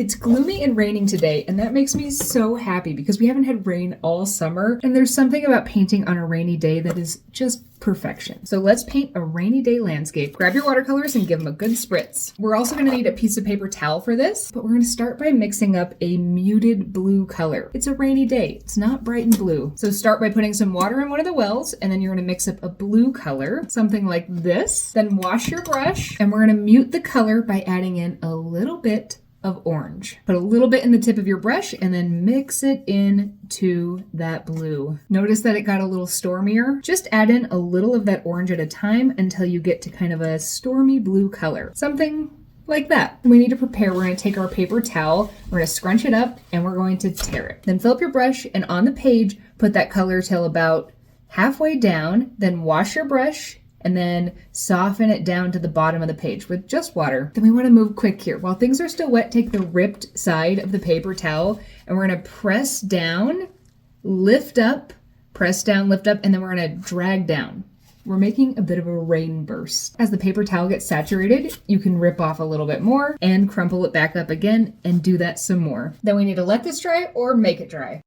It's gloomy and raining today, and that makes me so happy because we haven't had rain all summer, and there's something about painting on a rainy day that is just perfection. So let's paint a rainy day landscape. Grab your watercolors and give them a good spritz. We're also going to need a piece of paper towel for this, but we're going to start by mixing up a muted blue color. It's a rainy day. It's not bright and blue. So start by putting some water in one of the wells, and then you're going to mix up a blue color, something like this. Then wash your brush, and we're going to mute the color by adding in a little bit of orange. Put a little bit in the tip of your brush and then mix it into that blue. Notice that it got a little stormier. Just add in a little of that orange at a time until you get to kind of a stormy blue color. Something like that. We need to prepare. We're going to take our paper towel, we're going to scrunch it up, and we're going to tear it. Then fill up your brush, and on the page, put that color till about halfway down, then wash your brush, and then soften it down to the bottom of the page with just water. Then we want to move quick here. While things are still wet, take the ripped side of the paper towel, and we're going to press down, lift up, press down, lift up, and then we're going to drag down. We're making a bit of a rain burst. As the paper towel gets saturated, you can rip off a little bit more and crumple it back up again and do that some more. Then we need to let this dry or make it dry.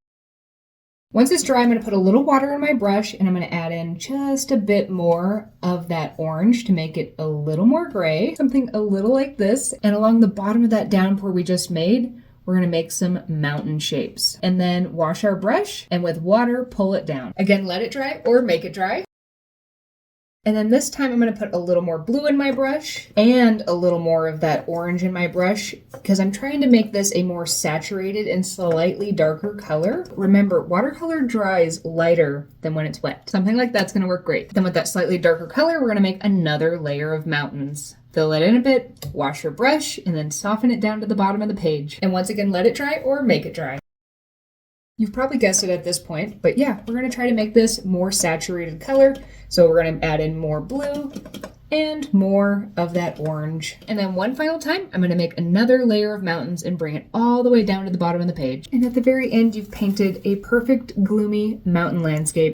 Once it's dry, I'm going to put a little water in my brush, and I'm going to add in just a bit more of that orange to make it a little more gray, something a little like this. And along the bottom of that downpour we just made, we're going to make some mountain shapes. And then wash our brush, and with water, pull it down. Again, let it dry or make it dry. And then this time I'm going to put a little more blue in my brush and a little more of that orange in my brush because I'm trying to make this a more saturated and slightly darker color. Remember, watercolor dries lighter than when it's wet. Something like that's going to work great. Then with that slightly darker color, we're going to make another layer of mountains. Fill it in a bit, wash your brush, and then soften it down to the bottom of the page. And once again, let it dry or make it dry. You've probably guessed it at this point, but yeah, we're going to try to make this more saturated color. So we're going to add in more blue and more of that orange. And then one final time, I'm going to make another layer of mountains and bring it all the way down to the bottom of the page. And at the very end, you've painted a perfect gloomy mountain landscape.